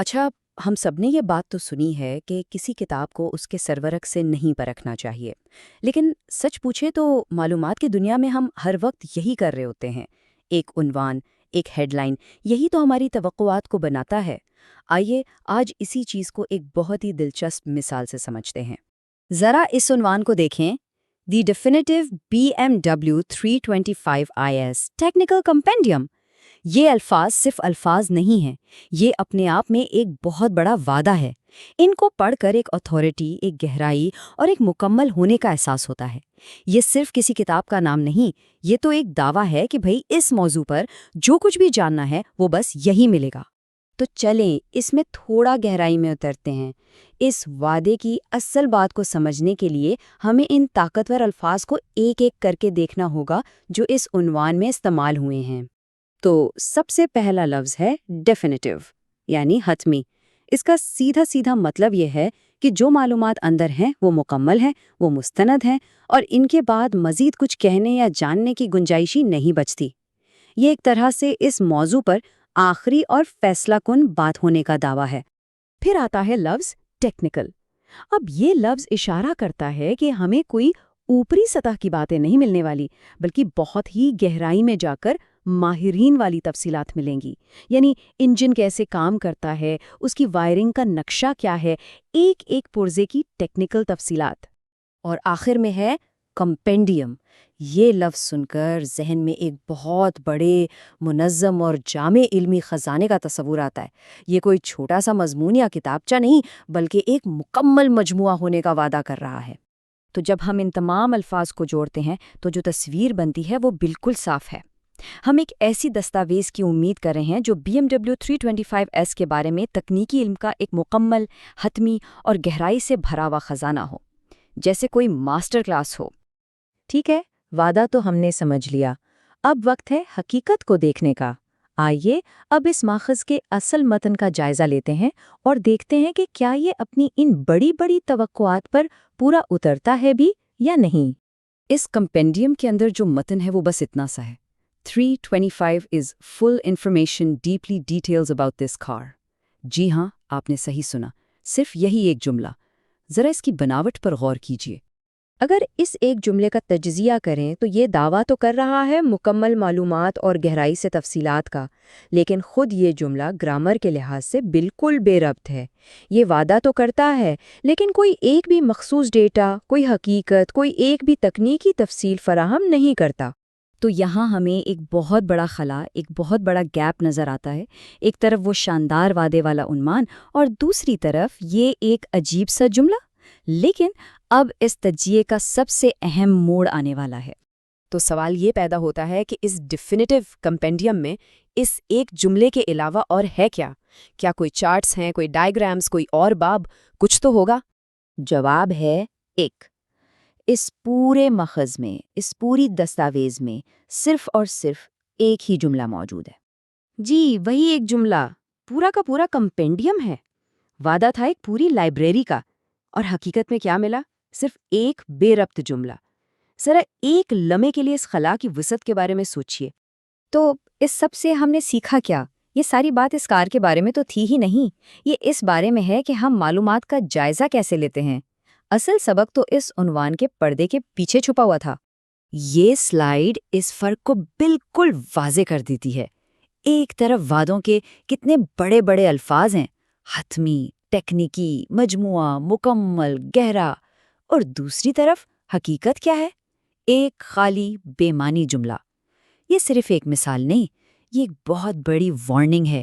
اچھا، ہم سب نے یہ بات تو سنی ہے کہ کسی کتاب کو اس کے سرورق سے نہیں پرکھنا چاہیے، لیکن سچ پوچھے تو معلومات کی دنیا میں ہم ہر وقت یہی کر رہے ہوتے ہیں۔ ایک عنوان، ایک ہیڈ لائن، یہی تو ہماری توقعات کو بناتا ہے۔ آئیے آج اسی چیز کو ایک بہت ہی دلچسپ مثال سے سمجھتے ہیں۔ ذرا اس عنوان کو دیکھیں، the definitive BMW 325 IS technical compendium. یہ الفاظ صرف الفاظ نہیں ہیں، یہ اپنے آپ میں ایک بہت بڑا وعدہ ہے۔ ان کو پڑھ کر ایک اتھارٹی، ایک گہرائی اور ایک مکمل ہونے کا احساس ہوتا ہے۔ یہ صرف کسی کتاب کا نام نہیں، یہ تو ایک دعویٰ ہے کہ بھئی اس موضوع پر جو کچھ بھی جاننا ہے وہ بس یہی ملے گا۔ تو چلیں اس میں تھوڑا گہرائی میں اترتے ہیں۔ اس وعدے کی اصل بات کو سمجھنے کے لیے ہمیں ان طاقتور الفاظ کو ایک ایک کر کے دیکھنا ہوگا جو اس عنوان میں استعمال ہوئے ہیں۔ تو سب سے پہلا لفظ ہے ڈیفینیٹو، یعنی حتمی۔ اس کا سیدھا سیدھا مطلب یہ ہے کہ جو معلومات اندر ہیں وہ مکمل ہیں، وہ مستند ہیں، اور ان کے بعد مزید کچھ کہنے یا جاننے کی گنجائشی نہیں بچتی۔ یہ ایک طرح سے اس موضوع پر آخری اور فیصلہ کن بات ہونے کا دعویٰ ہے۔ پھر آتا ہے لفظ ٹیکنیکل۔ اب یہ لفظ اشارہ کرتا ہے کہ ہمیں کوئی اوپری سطح کی باتیں نہیں ملنے والی، بلکہ بہت ہی گہرائی میں جا کر ماہرین والی تفصیلات ملیں گی۔ یعنی انجن کیسے کام کرتا ہے، اس کی وائرنگ کا نقشہ کیا ہے، ایک ایک پرزے کی ٹیکنیکل تفصیلات۔ اور آخر میں ہے کمپینڈیم۔ یہ لفظ سن کر ذہن میں ایک بہت بڑے، منظم اور جامع علمی خزانے کا تصور آتا ہے۔ یہ کوئی چھوٹا سا مضمون یا کتابچہ نہیں، بلکہ ایک مکمل مجموعہ ہونے کا وعدہ کر رہا ہے۔ تو جب ہم ان تمام الفاظ کو جوڑتے ہیں تو جو تصویر بنتی ہے وہ بالکل صاف ہے۔ ہم ایک ایسی دستاویز کی امید کر رہے ہیں جو BMW 325S کے بارے میں تکنیکی علم کا ایک مکمل، حتمی اور گہرائی سے بھرا ہوا خزانہ ہو، جیسے کوئی ماسٹر کلاس ہو۔ ٹھیک ہے، وعدہ تو ہم نے سمجھ لیا، اب وقت ہے حقیقت کو دیکھنے کا۔ آئیے اب اس ماخذ کے اصل متن کا جائزہ لیتے ہیں اور دیکھتے ہیں کہ کیا یہ اپنی ان بڑی بڑی توقعات پر پورا اترتا ہے بھی یا نہیں۔ اس کمپینڈیم کے اندر جو متن ہے وہ بس اتنا سا ہے: 325 is full information deeply details about this car۔ جی ہاں، آپ نے صحیح سنا، صرف یہی ایک جملہ۔ ذرا اس کی بناوٹ پر غور کیجیے۔ اگر اس ایک جملے کا تجزیہ کریں تو یہ دعویٰ تو کر رہا ہے مکمل معلومات اور گہرائی سے تفصیلات کا، لیکن خود یہ جملہ گرامر کے لحاظ سے بالکل بے ربط ہے۔ یہ وعدہ تو کرتا ہے، لیکن کوئی ایک بھی مخصوص ڈیٹا، کوئی حقیقت، کوئی ایک بھی تکنیکی تفصیل فراہم نہیں کرتا۔ تو یہاں ہمیں ایک بہت بڑا خلا، ایک بہت بڑا گیپ نظر آتا ہے۔ ایک طرف وہ شاندار وعدے والا عنوان اور دوسری طرف یہ ایک عجیب سا جملہ۔ لیکن اب اس تجزیے کا سب سے اہم موڑ آنے والا ہے۔ تو سوال یہ پیدا ہوتا ہے کہ اس ڈیفینیٹو کمپینڈیم میں اس ایک جملے کے علاوہ اور ہے کیا؟ کیا کوئی چارٹس ہیں، کوئی ڈائیگرامز، کوئی اور باب، کچھ تو ہوگا؟ جواب ہے ایک۔ اس پورے ماخذ میں، اس پوری دستاویز میں صرف اور صرف ایک ہی جملہ موجود ہے۔ جی، وہی ایک جملہ، پورا کا پورا کمپینڈیم ہے۔ وعدہ تھا ایک پوری لائبریری کا، اور حقیقت میں کیا ملا؟ صرف ایک بے ربط جملہ۔ ذرا ایک لمحے کے لیے اس خلا کی وسعت کے بارے میں سوچئے۔ تو اس سب سے ہم نے سیکھا کیا؟ یہ ساری بات اس کار کے بارے میں تو تھی ہی نہیں، یہ اس بارے میں ہے کہ ہم معلومات کا جائزہ کیسے لیتے ہیں۔ اصل سبق تو اس عنوان کے پردے کے پیچھے چھپا ہوا تھا۔ یہ سلائیڈ اس فرق کو بالکل واضح کر دیتی ہے۔ ایک طرف وعدوں کے کتنے بڑے بڑے الفاظ ہیں، حتمی، ٹیکنیکی، مجموعہ، مکمل، گہرا، اور دوسری طرف حقیقت کیا ہے؟ ایک خالی بے معنی جملہ۔ یہ صرف ایک مثال نہیں، یہ ایک بہت بڑی وارننگ ہے۔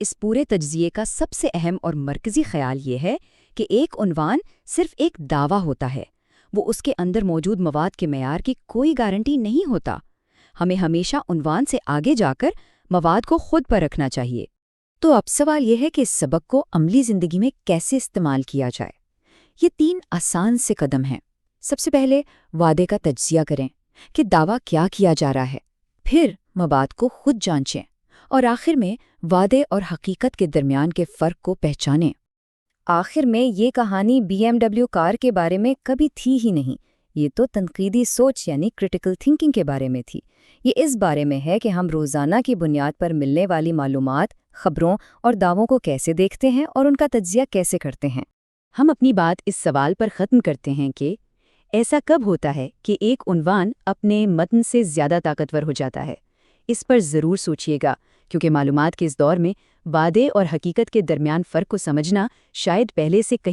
اس پورے تجزیے کا سب سے اہم اور مرکزی خیال یہ ہے کہ ایک عنوان صرف ایک دعویٰ ہوتا ہے، وہ اس کے اندر موجود مواد کے معیار کی کوئی گارنٹی نہیں ہوتا۔ ہمیں ہمیشہ عنوان سے آگے جا کر مواد کو خود پر رکھنا چاہیے۔ تو اب سوال یہ ہے کہ اس سبق کو عملی زندگی میں کیسے استعمال کیا جائے۔ یہ 3 آسان سے قدم ہیں۔ سب سے پہلے وعدے کا تجزیہ کریں کہ دعویٰ کیا جا رہا ہے، پھر مواد کو خود جانچیں، اور آخر میں وعدے اور حقیقت کے درمیان کے فرق کو پہچانیں۔ آخر میں یہ کہانی BMW کار کے بارے میں کبھی تھی ہی نہیں، یہ تو تنقیدی سوچ یعنی کرٹیکل تھنکنگ کے بارے میں تھی۔ یہ اس بارے میں ہے کہ ہم روزانہ کی بنیاد پر ملنے والی معلومات، خبروں اور دعووں کو کیسے دیکھتے ہیں اور ان کا تجزیہ کیسے کرتے ہیں۔ ہم اپنی بات اس سوال پر ختم کرتے ہیں کہ ایسا کب ہوتا ہے کہ ایک عنوان اپنے متن سے زیادہ طاقتور ہو جاتا ہے؟ اس پر ضرور سوچیے گا، کیونکہ معلومات کے اس دور میں وعدے اور حقیقت کے درمیان فرق کو سمجھنا شاید پہلے سے کہیں